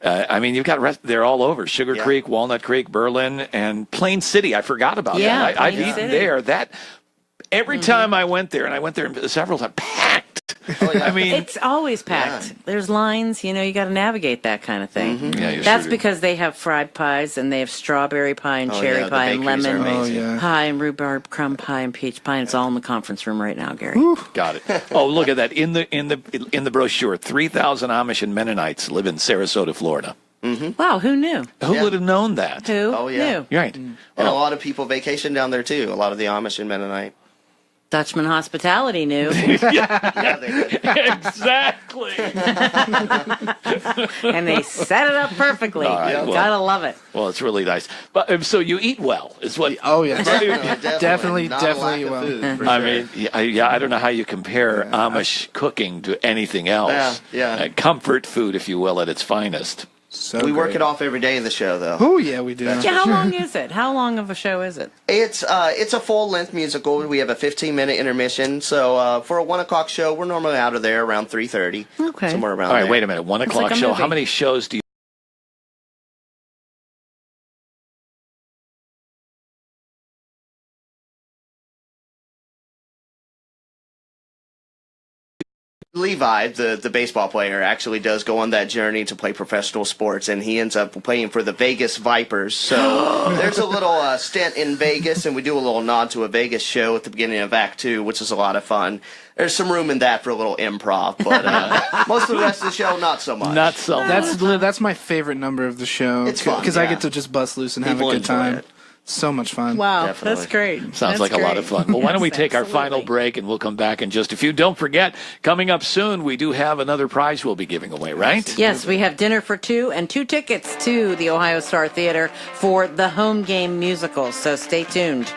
I mean, you've got they're all over: Sugar Creek, Walnut Creek, Berlin, and Plain City. I forgot about that. I've eaten there. Every time I went there, and I went there several times, packed. I mean, it's always packed. There's lines, you got to navigate that kind of thing. Yeah, that's because they have fried pies, and they have strawberry pie and cherry pie and lemon pie and rhubarb crumb pie and peach pie. And it's all in the conference room right now, Gary. Got it. Oh, look at that in the brochure. 3,000 Amish and Mennonites live in Sarasota, Florida. Wow, who knew? Who would have known that? Who knew? You're right. And a lot of people vacation down there too. A lot of the Amish and Mennonite. Dutchman Hospitality knew. Yeah, they did. Exactly. And they set it up perfectly. All right, well- Gotta love it. Well, it's really nice. But so you eat well, is what? Oh yeah, Definitely not a definitely. lack of Well, food, for I sure. mean, I don't know how you compare Amish cooking to anything else. Yeah. Comfort food, if you will, at its finest. so We work great. it off every day in the show, though. Oh yeah, we do. Yeah, how long is it? How long of a show is it? It's a full-length musical. We have a 15-minute intermission. So for a 1 o'clock show, we're normally out of there around 3:30. Okay. Somewhere around All right, there. wait a minute. 1 o'clock like a show. movie. How many shows do you? Levi, the baseball player, actually does go on that journey to play professional sports, and he ends up playing for the Vegas Vipers. So there's a little stint in Vegas, and we do a little nod to a Vegas show at the beginning of Act 2, which is a lot of fun. There's some room in that for a little improv, but most of the rest of the show, not so much. Not so. That's my favorite number of the show. It's fun, because I yeah. get to just bust loose and People have a good enjoy time. it. So much fun. Wow, Definitely. that's great. Sounds That's like a lot great. of fun. Well, why don't we Yes, take our final absolutely. break and we'll come back in just a few. Don't forget, coming up soon, we do have another prize we'll be giving away, right? Yes, we have dinner for two and 2 tickets to the Ohio Star Theater for the home game musical. So stay tuned.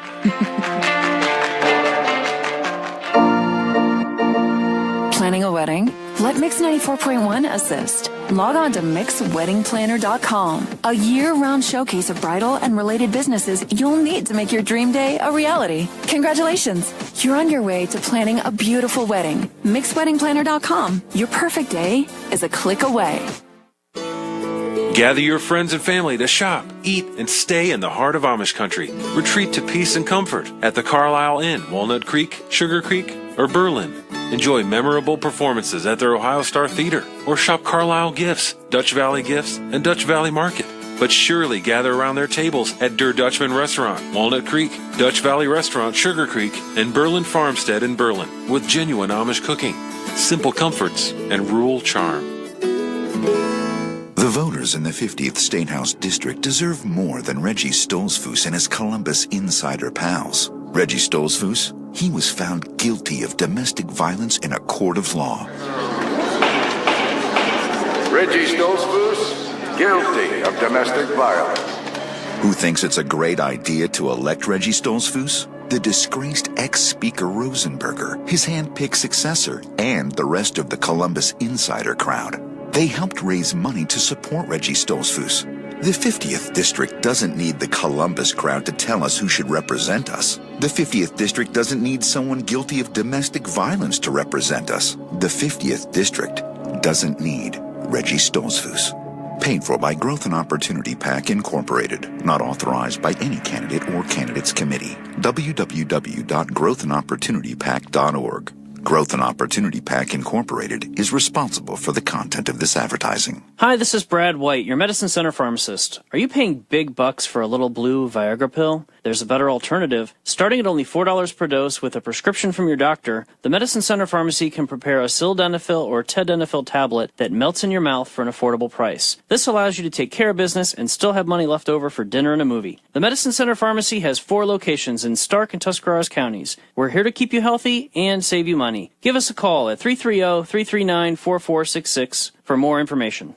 Planning a wedding? Let Mix 94.1 assist. Log on to mixweddingplanner.com, a year-round showcase of bridal and related businesses you'll need to make your dream day a reality. Congratulations! You're on your way to planning a beautiful wedding. Mixweddingplanner.com. Your perfect day is a click away. Gather your friends and family to shop, eat, and stay in the heart of Amish country. Retreat to peace and comfort at the Carlisle Inn, Walnut Creek, Sugar Creek, or Berlin. Enjoy memorable performances at their Ohio Star Theater, or shop Carlisle Gifts, Dutch Valley Gifts, and Dutch Valley Market. But surely gather around their tables at Der Dutchman Restaurant, Walnut Creek, Dutch Valley Restaurant, Sugar Creek, and Berlin Farmstead in Berlin, with genuine Amish cooking, simple comforts, and rural charm. The voters in the 50th State House District deserve more than Reggie Stolzfus and his Columbus insider pals. Reggie Stolzfus, he was found guilty of domestic violence in a court of law. Reggie Stolzfus, guilty of domestic violence. Who thinks it's a great idea to elect Reggie Stolzfus? The disgraced ex-Speaker Rosenberger, his hand-picked successor, and the rest of the Columbus insider crowd. They helped raise money to support Reggie Stolzfus. The 50th District doesn't need the Columbus crowd to tell us who should represent us. The 50th District doesn't need someone guilty of domestic violence to represent us. The 50th District doesn't need Reggie Stolzfus. Paid for by Growth and Opportunity PAC Incorporated. Not authorized by any candidate or candidates committee. www.growthandopportunitypac.org. Growth and Opportunity PAC Incorporated is responsible for the content of this advertising. Hi, this is Brad White, your medicine center pharmacist. Are you paying big bucks for a little blue Viagra pill? There's a better alternative. Starting at only $4 per dose with a prescription from your doctor, the Medicine Center Pharmacy can prepare a sildenafil or tadalafil tablet that melts in your mouth for an affordable price. This allows you to take care of business and still have money left over for dinner and a movie. The Medicine Center Pharmacy has 4 locations in Stark and Tuscarawas counties. We're here to keep you healthy and save you money. Give us a call at 330-339-4466 for more information.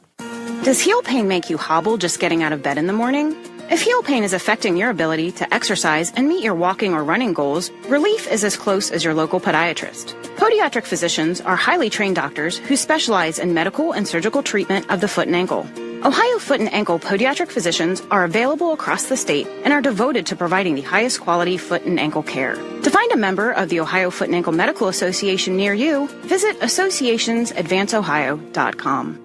Does heel pain make you hobble just getting out of bed in the morning? If heel pain is affecting your ability to exercise and meet your walking or running goals, relief is as close as your local podiatrist. Podiatric physicians are highly trained doctors who specialize in medical and surgical treatment of the foot and ankle. Ohio Foot and Ankle podiatric physicians are available across the state and are devoted to providing the highest quality foot and ankle care. To find a member of the Ohio Foot and Ankle Medical Association near you, visit associationsadvanceohio.com.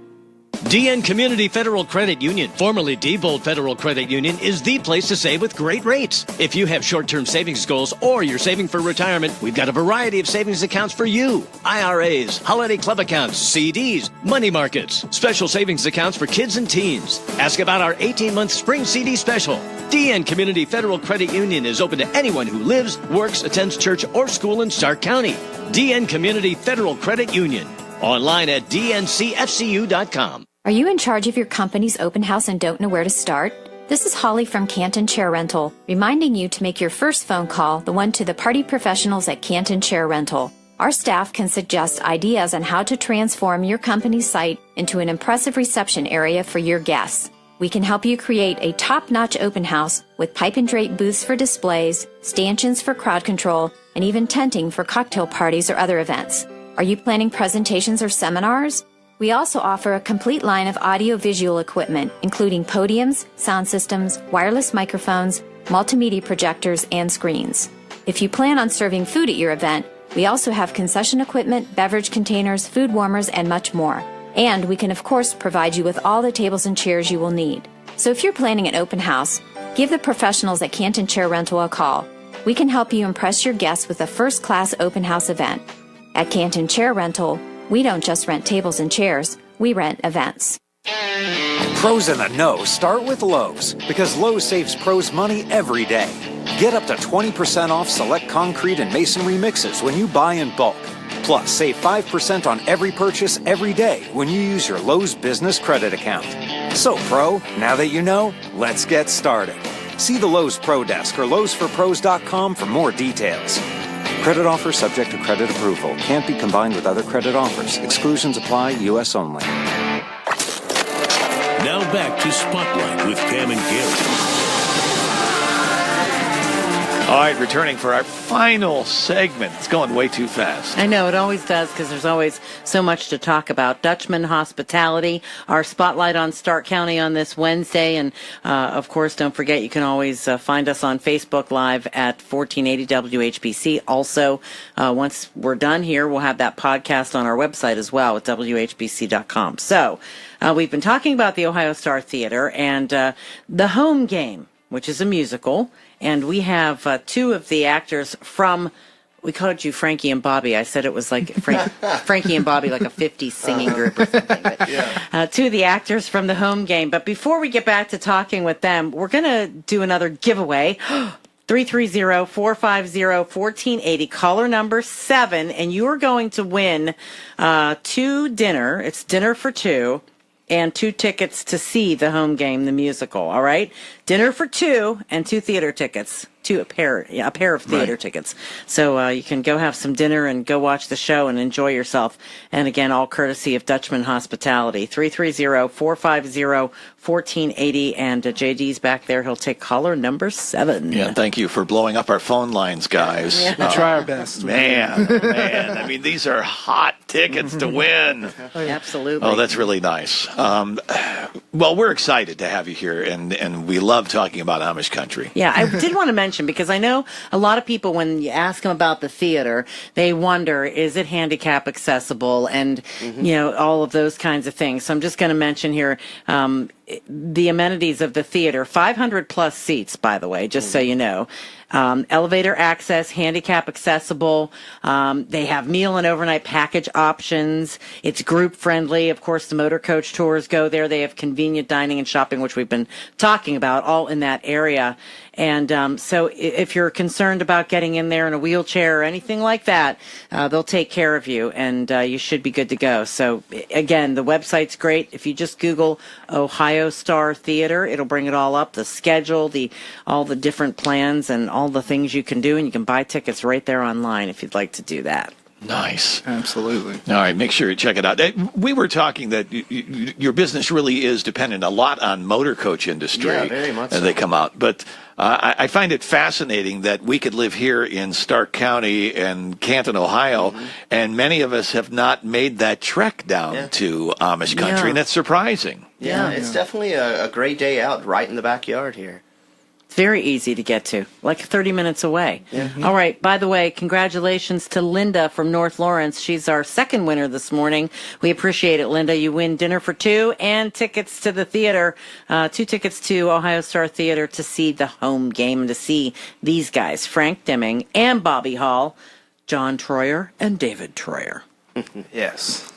DN Community Federal Credit Union, formerly Diebold Federal Credit Union, is the place to save with great rates. If you have short-term savings goals or you're saving for retirement, we've got a variety of savings accounts for you. IRAs, holiday club accounts, CDs, money markets, special savings accounts for kids and teens. Ask about our 18-month spring CD special. DN Community Federal Credit Union is open to anyone who lives, works, attends church or school in Stark County. DN Community Federal Credit Union. Online at dncfcu.com. Are you in charge of your company's open house and don't know where to start? This is Holly from Canton Chair Rental, reminding you to make your first phone call the one to the party professionals at Canton Chair Rental. Our staff can suggest ideas on how to transform your company's site into an impressive reception area for your guests. We can help you create a top-notch open house with pipe and drape booths for displays, stanchions for crowd control, and even tenting for cocktail parties or other events. Are you planning presentations or seminars? We also offer a complete line of audio-visual equipment, including podiums, sound systems, wireless microphones, multimedia projectors, and screens. If you plan on serving food at your event, we also have concession equipment, beverage containers, food warmers, and much more. And we can, of course, provide you with all the tables and chairs you will need. So if you're planning an open house, give the professionals at Canton Chair Rental a call. We can help you impress your guests with a first-class open house event. At Canton Chair Rental, we don't just rent tables and chairs, we rent events. Pros in the know start with Lowe's, because Lowe's saves pros money every day. Get up to 20% off select concrete and masonry mixes when you buy in bulk. Plus, save 5% on every purchase every day when you use your Lowe's Business Credit Account. So, Pro, now that you know, let's get started. See the Lowe's Pro Desk or lowesforpros.com for more details. Credit offer subject to credit approval. Can't be combined with other credit offers. Exclusions apply. U.S. only. Now back to Spotlight with Pam and Gary. All right, returning for our final segment. It's going way too fast. I know, it always does, because there's always so much to talk about. Dutchman Hospitality, our spotlight on Stark County on this Wednesday. And, of course, don't forget, you can always find us on Facebook Live at 1480 WHBC. Also, once we're done here, we'll have that podcast on our website as well at WHBC.com. So, we've been talking about the Ohio Star Theater and the Home Game, which is a musical. And we have two of the actors from, we called you Frankie and Bobby. I said it was like Frankie and Bobby, like a 50s singing group or something. But, two of the actors from the Home Game. But before we get back to talking with them, we're going to do another giveaway. 330-450-1480, caller number 7, and you are going to win dinner. It's dinner for two. And 2 tickets to see the Home Game, the musical. All right, dinner for 2 and 2 theater tickets, a pair of theater tickets. So you can go have some dinner and go watch the show and enjoy yourself. And again, all courtesy of Dutchman Hospitality. 330-450-1480, and JD's back there. He'll take caller number 7. Yeah, thank you for blowing up our phone lines, guys. We try our best. Man. I mean, these are hot tickets to win. Absolutely. Oh, that's really nice. Well, we're excited to have you here, and we love talking about Amish country. Yeah, I did want to mention, because I know a lot of people, when you ask them about the theater, they wonder, is it handicap accessible, and you know, all of those kinds of things. So I'm just going to mention here the amenities of the theater. 500 plus seats, by the way, just so you know. Elevator access, handicap accessible. They have meal and overnight package options. It's group friendly. Of course, the motor coach tours go there. They have convenient dining and shopping, which we've been talking about, all in that area. And so if you're concerned about getting in there in a wheelchair or anything like that, they'll take care of you, and you should be good to go. So, again, the website's great. If you just Google Ohio Star Theater, it'll bring it all up, the schedule, all the different plans, and all the things you can do, and you can buy tickets right there online if you'd like to do that. Nice. Absolutely. All right, make sure you check it out. We were talking that your business really is dependent a lot on motor coach industry. Yeah, very much so. They come out. But I find it fascinating that we could live here in Stark County and Canton, Ohio, and many of us have not made that trek down to Amish country, and that's surprising. Yeah, it's definitely a great day out right in the backyard here. It's very easy to get to, like 30 minutes away. All right, by the way, congratulations to Linda from North Lawrence. She's our second winner this morning. We appreciate it, Linda. You win dinner for 2 and tickets to the theater, 2 tickets to Ohio Star Theater to see the Home Game and to see these guys, Frank Deming and Bobby Hall, John Troyer and David Troyer. Yes.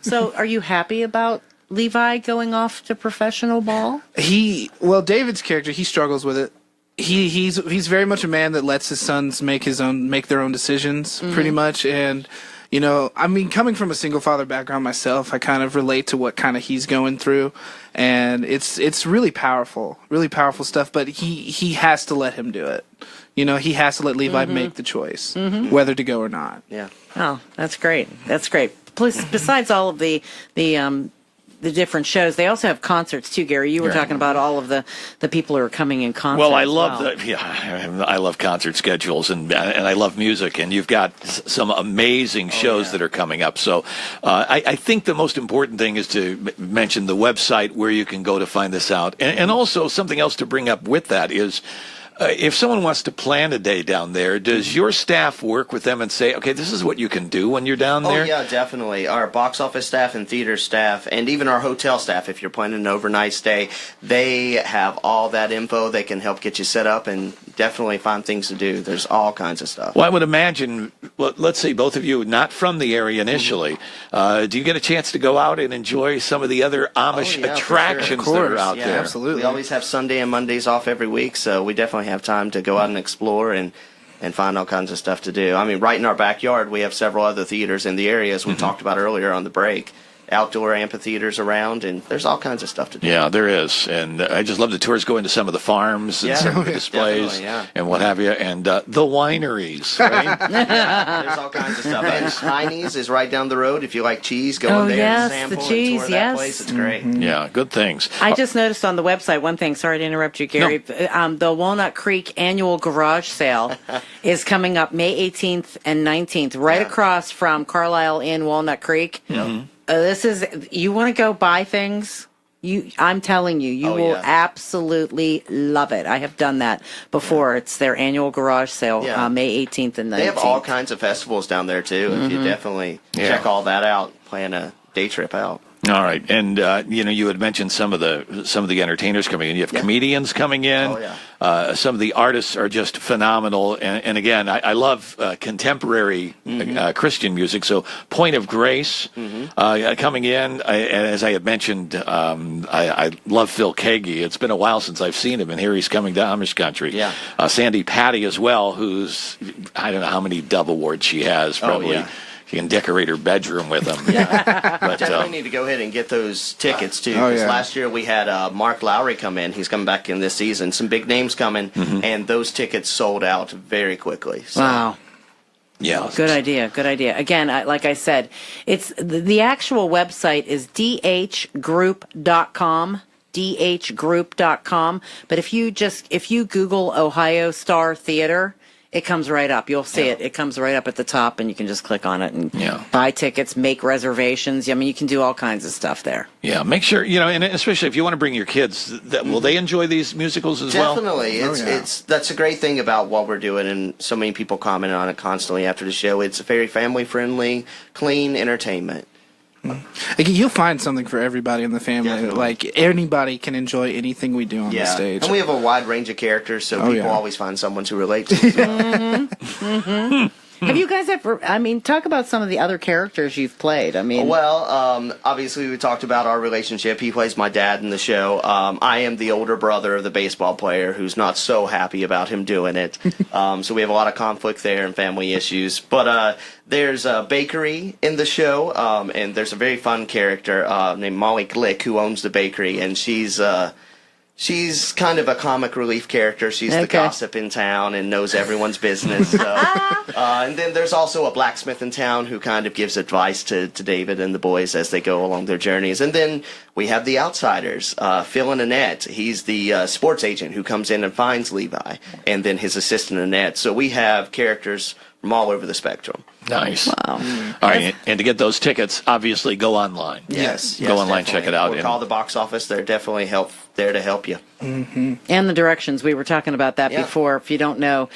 So are you happy about Levi going off to professional ball? David's character, he struggles with it. He's very much a man that lets his sons make their own decisions, pretty much. And You know, I mean, coming from a single father background myself, I kind of relate to what kind of he's going through, and it's really powerful stuff. But he has to let him do it. You know, he has to let Levi make the choice whether to go or not. Yeah. Oh, that's great. That's great. Plus, besides all of the different shows, they also have concerts too, Gary. You were talking about all of the people who are coming in concert. Well, I love I love concert schedules and I love music, and you've got some amazing shows that are coming up. So I think the most important thing is to mention the website where you can go to find this out, and also something else to bring up with that is. If someone wants to plan a day down there, does your staff work with them and say, okay, this is what you can do when you're down there? Oh, yeah, definitely. Our box office staff and theater staff, and even our hotel staff, if you're planning an overnight stay, they have all that info. They can help get you set up and definitely find things to do. There's all kinds of stuff. Well, I would imagine, well, let's say both of you, not from the area initially, do you get a chance to go out and enjoy some of the other Amish attractions that are out there? Absolutely. We always have Sunday and Mondays off every week, so we definitely have time to go out and explore and find all kinds of stuff to do. I mean, right in our backyard, we have several other theaters in the area, as we talked about earlier on the break. Outdoor amphitheaters around, and there's all kinds of stuff to do. Yeah, there is. And I just love the tours going to some of the farms and some of the displays and what have you, and the wineries, right? There's all kinds of stuff. And Heine's is right down the road. If you like cheese, go in there and sample the cheese, and tour that place. It's great. Yeah, good things. I just noticed on the website one thing. Sorry to interrupt you, Gary. The Walnut Creek annual garage sale is coming up May 18th and 19th, right across from Carlisle in Walnut Creek. This is, you want to go buy things? I'm telling you, you will absolutely love it. I have done that before. It's their annual garage sale, May 18th and 19th. They have all kinds of festivals down there too. If you definitely check all that out, plan a day trip out. All right, and you had mentioned some of the entertainers coming in. You have comedians coming in. Some of the artists are just phenomenal. And again, I love contemporary Christian music. So Point of Grace coming in. As I had mentioned, I love Phil Kagi. It's been a while since I've seen him, and here he's coming to Amish country. Sandy Patty as well, who's I don't know how many Dove awards she has. Probably. You can decorate her bedroom with them. But definitely need to go ahead and get those tickets too. Because last year we had Mark Lowry come in. He's coming back in this season. Some big names coming, and those tickets sold out very quickly. So. Wow. Yeah. Good idea. Good idea. Again, like I said, it's the actual website is dhgroup.com. dhgroup.com. But if you Google Ohio Star Theater, it comes right up. You'll see it. It comes right up at the top, and you can just click on it and buy tickets, make reservations. I mean, you can do all kinds of stuff there. Yeah, make sure, and especially if you want to bring your kids, will they enjoy these musicals as well? Definitely. That's a great thing about what we're doing, and so many people comment on it constantly after the show. It's a very family-friendly, clean entertainment. You'll find something for everybody in the family. Definitely. Like, anybody can enjoy anything we do on the stage. And we have a wide range of characters, so people always find someone to relate to. Have you guys ever, talk about some of the other characters you've played. Well, obviously we talked about our relationship. He plays my dad in the show. I am the older brother of the baseball player who's not so happy about him doing it. So we have a lot of conflict there and family issues. But there's a bakery in the show, and there's a very fun character named Molly Glick who owns the bakery, and she's kind of a comic relief character. She's the gossip in town and knows everyone's business. So. And then there's also a blacksmith in town who kind of gives advice to David and the boys as they go along their journeys. And then we have the outsiders, Phil and Annette. He's the sports agent who comes in and finds Levi, and then his assistant Annette. So we have characters from all over the spectrum. Nice. Wow. All right, and to get those tickets, obviously go online. Yes. Go online, check it out. Or call the box office. They're definitely there to help you. And the directions. We were talking about that before. If you don't know,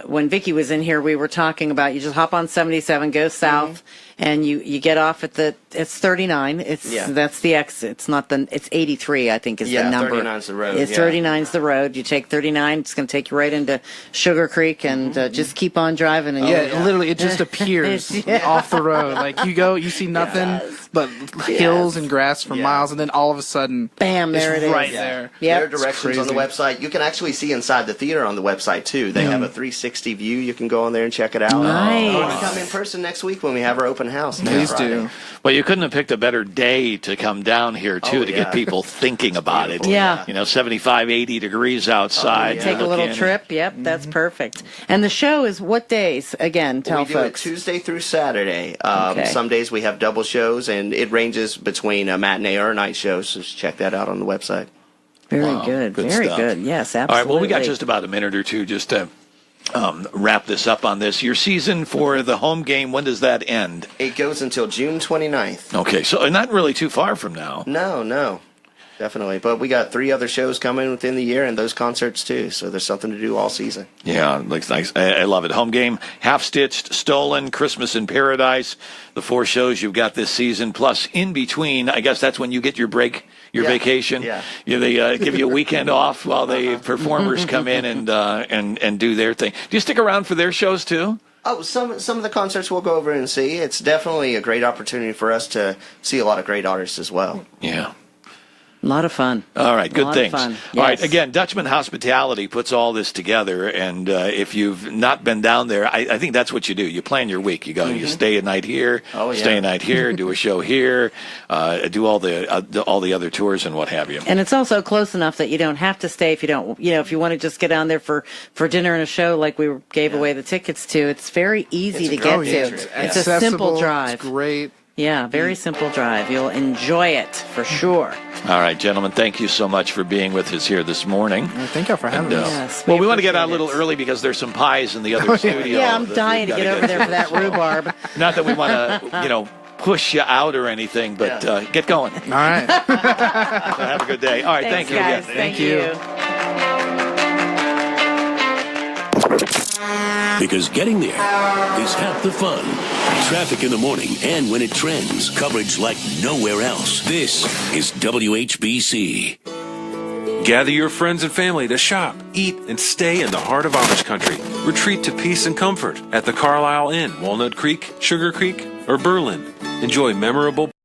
when Vicki was in here, we were talking about you just hop on 77, go south, and you get off at it's 39. That's the exit. It's not it's 83, I think, is the number. 39's the road. It's 39's the road. You take 39. It's going to take you right into Sugar Creek, and just keep on driving. And literally, it just appears off the road. Like you see nothing but hills and grass for miles, and then all of a sudden, bam, there it is. Right there. There are directions on the website. You can actually see inside the theater on the website too. They have a 360 view. You can go on there and check it out. Nice. Come in person next week when we have our open house. Please do. Well, you couldn't have picked a better day to come down here, too, to get people thinking about it. Yeah. 75, 80 degrees outside. Take a little trip. Yep, that's perfect. And the show is what days? Again, tell folks. We do it Tuesday through Saturday. Some days we have double shows, and it ranges between a matinee or a night show, so just check that out on the website. Very good. Very stuff. good. Yes, absolutely. All right, well, we got just about a minute or two just to wrap this up on this. Your season for the home game, when does that end? It goes until June 29th. Okay, so not really too far from now. No. Definitely. But we got 3 other shows coming within the year and those concerts too. So there's something to do all season. Yeah, looks nice. I love it. Home game, Half Stitched, Stolen, Christmas in Paradise, the 4 shows you've got this season. Plus, in between, I guess that's when you get your break, your vacation. Yeah. They give you a weekend off while the performers come in and do their thing. Do you stick around for their shows too? Oh, some of the concerts we'll go over and see. It's definitely a great opportunity for us to see a lot of great artists as well. Yeah. A lot of fun. All right, good things. Fun. Yes. All right, again, Dutchman Hospitality puts all this together, and if you've not been down there, I think that's what you do. You plan your week. You go, you stay a night here, stay a night here, do a show here, do all the other tours and what have you. And it's also close enough that you don't have to stay if you don't, if you want to just get down there for dinner and a show like we gave away the tickets to. It's very easy to get to. It's a simple drive. It's great. Yeah, very simple drive. You'll enjoy it for sure. All right, gentlemen, thank you so much for being with us here this morning. Thank you for having us. Yes, we want to get out a little early because there's some pies in the other studio. Yeah, I'm dying to get over there for that rhubarb. Not that we want to, push you out or anything, but get going. All right. So have a good day. All right, Thanks, thank you guys. again. Thank you. Because getting there is half the fun. Traffic in the morning and when it trends. Coverage like nowhere else. This is WHBC. Gather your friends and family to shop, eat, and stay in the heart of Amish country. Retreat to peace and comfort at the Carlisle Inn, Walnut Creek, Sugar Creek, or Berlin. Enjoy memorable